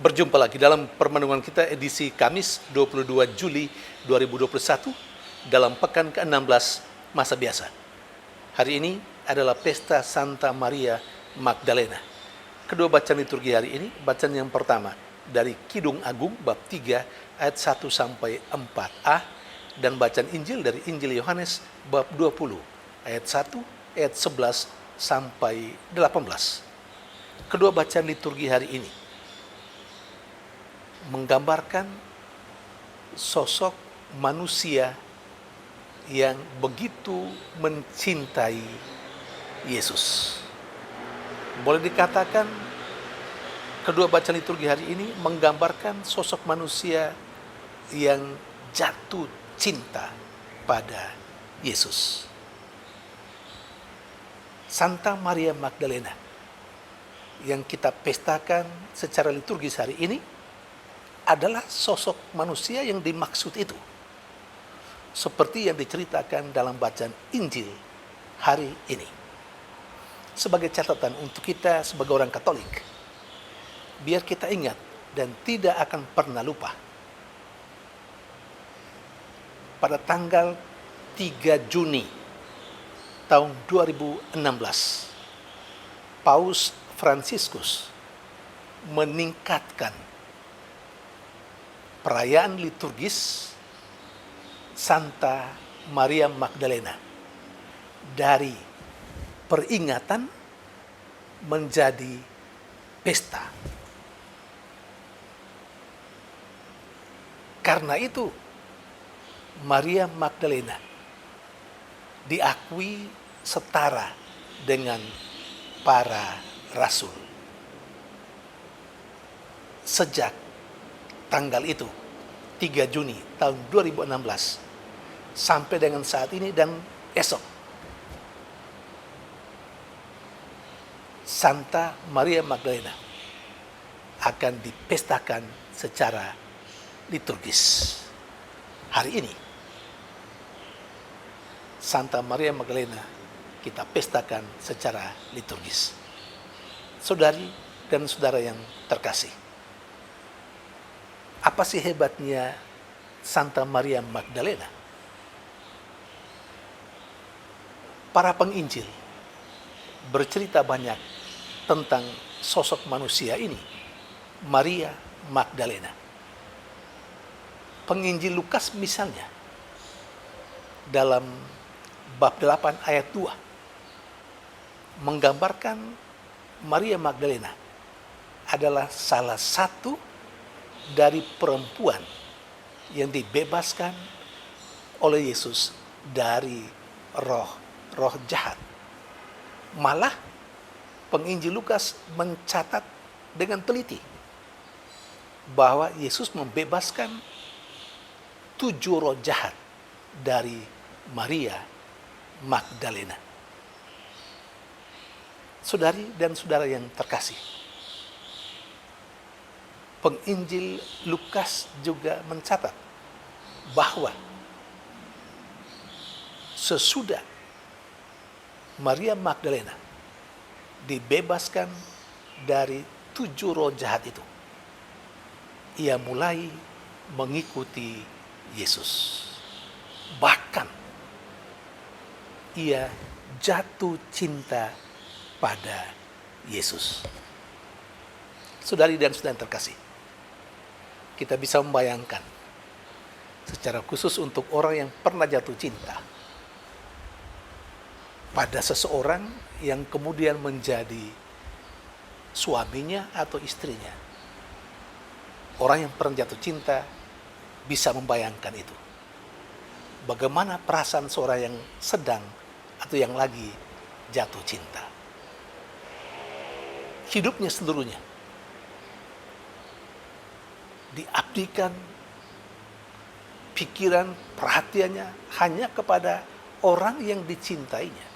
Berjumpa lagi dalam permenungan kita edisi Kamis 22 Juli 2021 dalam pekan ke-16 masa biasa. Hari ini adalah pesta Santa Maria Magdalena. Kedua bacaan liturgi hari ini, bacaan yang pertama dari Kidung Agung bab 3 ayat 1 sampai 4a dan bacaan Injil dari Injil Yohanes bab 20 ayat 1 ayat 11 sampai 18. Kedua bacaan liturgi hari ini menggambarkan sosok manusia yang begitu mencintai Yesus. Boleh dikatakan kedua bacaan liturgi hari ini menggambarkan sosok manusia yang jatuh cinta pada Yesus. Santa Maria Magdalena yang kita pestakan secara liturgis hari ini adalah sosok manusia yang dimaksud itu. Seperti yang diceritakan dalam bacaan Injil hari ini. Sebagai catatan untuk kita sebagai orang Katolik, biar kita ingat dan tidak akan pernah lupa. Pada tanggal 3 Juni tahun 2016, Paus Fransiskus meningkatkan perayaan liturgis Santa Maria Magdalena dari peringatan menjadi pesta. Karena itu Maria Magdalena diakui setara dengan para rasul. Sejak tanggal itu, 3 Juni tahun 2016, sampai dengan saat ini dan esok, Santa Maria Magdalena akan dipestakan secara liturgis. Hari ini, Santa Maria Magdalena kita pestakan secara liturgis. Saudari dan saudara yang terkasih, apa sih hebatnya Santa Maria Magdalena? Para penginjil bercerita banyak tentang sosok manusia ini, Maria Magdalena. Penginjil Lukas misalnya, dalam bab 8 ayat 2, menggambarkan Maria Magdalena adalah salah satu dari perempuan yang dibebaskan oleh Yesus dari roh jahat. Malah penginjil Lukas mencatat dengan teliti bahwa Yesus membebaskan 7 roh jahat dari Maria Magdalena. Saudari dan saudara yang terkasih, penginjil Lukas juga mencatat bahwa sesudah Maria Magdalena dibebaskan dari 7 roh jahat itu, ia mulai mengikuti Yesus. Bahkan ia jatuh cinta pada Yesus. Saudari dan saudara terkasih, kita bisa membayangkan secara khusus untuk orang yang pernah jatuh cinta pada seseorang yang kemudian menjadi suaminya atau istrinya. Orang yang pernah jatuh cinta bisa membayangkan itu. Bagaimana perasaan seorang yang sedang atau yang lagi jatuh cinta. Hidupnya seluruhnya diabdikan, pikiran, perhatiannya hanya kepada orang yang dicintainya.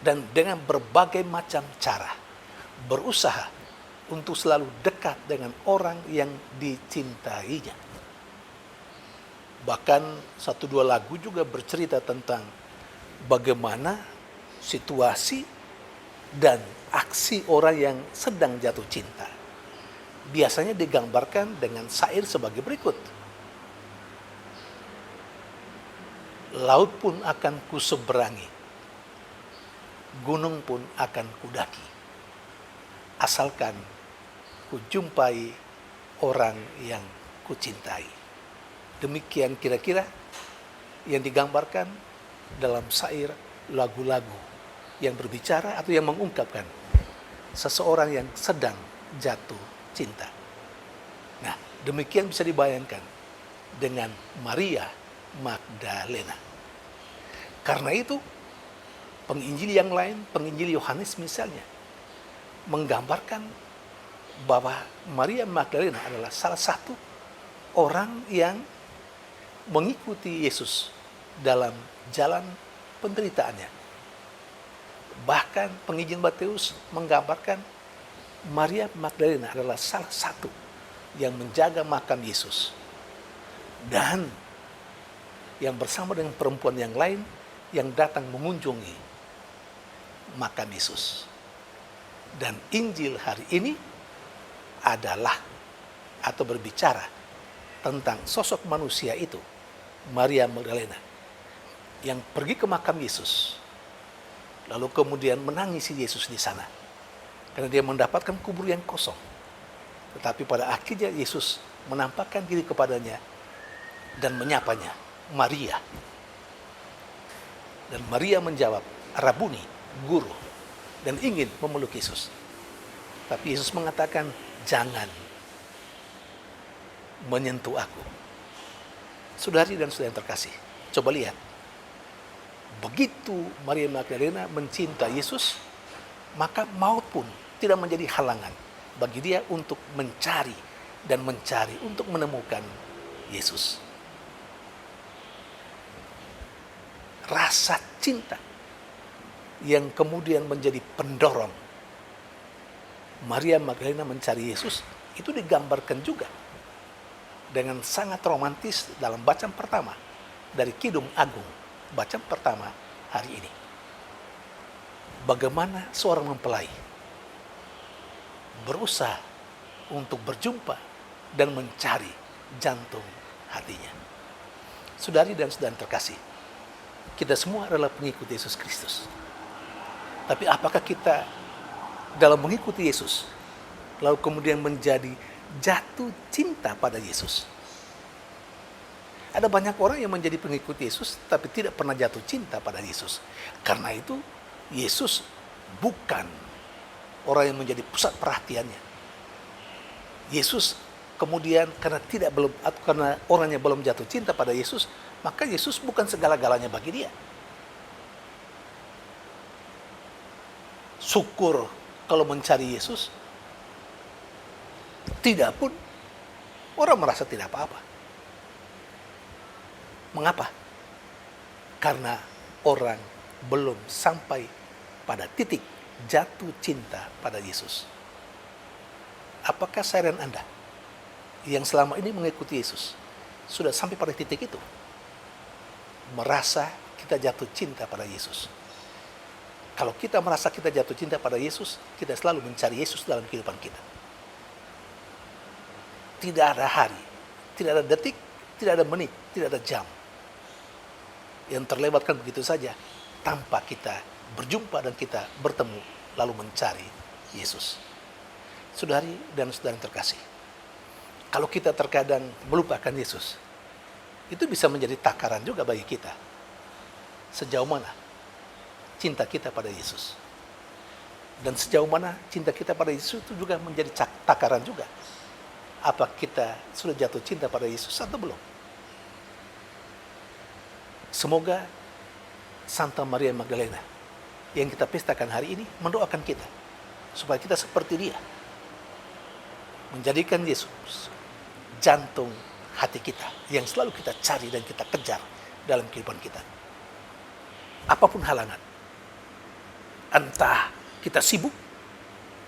Dan dengan berbagai macam cara berusaha untuk selalu dekat dengan orang yang dicintainya. Bahkan 1-2 lagu juga bercerita tentang bagaimana situasi dan aksi orang yang sedang jatuh cinta. biasanya digambarkan dengan syair sebagai berikut. Laut pun akan kuseberangi, gunung pun akan kudaki, asalkan kujumpai orang yang kucintai. Demikian kira-kira yang digambarkan dalam syair lagu-lagu yang berbicara atau yang mengungkapkan seseorang yang sedang jatuh cinta. Nah, demikian bisa dibayangkan dengan Maria Magdalena. Karena itu, penginjil yang lain, penginjil Yohanes misalnya, menggambarkan bahwa Maria Magdalena adalah salah satu orang yang mengikuti Yesus dalam jalan penderitaannya. Bahkan penginjil Matius menggambarkan Maria Magdalena adalah salah satu yang menjaga makam Yesus. Dan yang bersama dengan perempuan yang lain yang datang mengunjungi makam Yesus. Dan Injil hari ini adalah atau berbicara tentang sosok manusia itu, Maria Magdalena, yang pergi ke makam Yesus, lalu kemudian menangisi Yesus di sana, karena dia mendapatkan kubur yang kosong. Tetapi pada akhirnya Yesus menampakkan diri kepadanya dan menyapanya, Maria. Dan Maria menjawab, Rabuni, guru, dan ingin memeluk Yesus. Tapi Yesus mengatakan, jangan menyentuh aku. Saudari dan saudara yang terkasih, coba lihat. Begitu Maria Magdalena mencinta Yesus, maka maut pun tidak menjadi halangan bagi dia untuk mencari dan mencari untuk menemukan Yesus. Rasa cinta yang kemudian menjadi pendorong Maria Magdalena mencari Yesus itu digambarkan juga dengan sangat romantis dalam bacaan pertama dari Kidung Agung, bacaan pertama hari ini. Bagaimana seorang mempelai berusaha untuk berjumpa dan mencari jantung hatinya. Saudari dan saudara terkasih, kita semua adalah pengikut Yesus Kristus. Tapi apakah kita dalam mengikuti Yesus lalu kemudian menjadi jatuh cinta pada Yesus? Ada banyak orang yang menjadi pengikut Yesus tapi tidak pernah jatuh cinta pada Yesus. Karena itu Yesus bukan orang yang menjadi pusat perhatiannya. Yesus kemudian karena orangnya belum jatuh cinta pada Yesus, maka Yesus bukan segala-galanya bagi dia. Syukur kalau mencari Yesus, tidak pun orang merasa tidak apa-apa. Mengapa? Karena orang belum sampai pada titik jatuh cinta pada Yesus. Apakah saya dan Anda yang selama ini mengikuti Yesus sudah sampai pada titik itu? Merasa kita jatuh cinta pada Yesus. Kalau kita merasa kita jatuh cinta pada Yesus, kita selalu mencari Yesus dalam kehidupan kita. Tidak ada hari, tidak ada detik, tidak ada menit, tidak ada jam yang terlewatkan begitu saja tanpa kita berjumpa dan kita bertemu lalu mencari Yesus. Saudari dan saudara yang terkasih, kalau kita terkadang melupakan Yesus, itu bisa menjadi takaran juga bagi kita. Sejauh mana cinta kita pada Yesus? Dan sejauh mana cinta kita pada Yesus itu juga menjadi takaran juga. Apa kita sudah jatuh cinta pada Yesus atau belum? Semoga Santa Maria Magdalena yang kita pestakan hari ini mendoakan kita supaya kita seperti dia, menjadikan Yesus jantung hati kita yang selalu kita cari dan kita kejar dalam kehidupan kita. Apapun halangan, entah kita sibuk,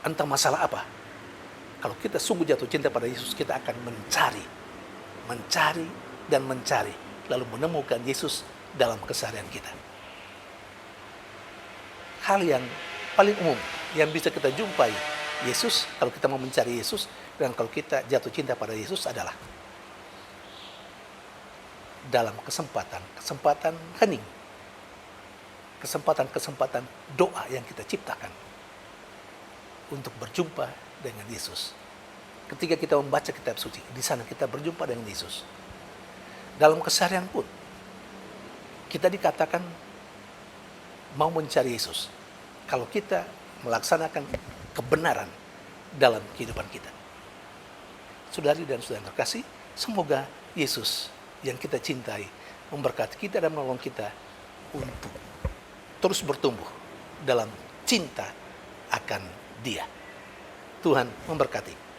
entah masalah apa, kalau kita sungguh jatuh cinta pada Yesus, kita akan mencari dan mencari, lalu menemukan Yesus dalam keseharian kita. Hal yang paling umum yang bisa kita jumpai Yesus, kalau kita mau mencari Yesus, dan kalau kita jatuh cinta pada Yesus adalah dalam kesempatan hening, kesempatan doa yang kita ciptakan untuk berjumpa dengan Yesus. Ketika kita membaca kitab suci, di sana kita berjumpa dengan Yesus. Dalam keseharian pun, kita dikatakan mau mencari Yesus kalau kita melaksanakan kebenaran dalam kehidupan kita. Saudari dan saudara terkasih, semoga Yesus yang kita cintai memberkati kita dan menolong kita untuk terus bertumbuh dalam cinta akan Dia. Tuhan memberkati.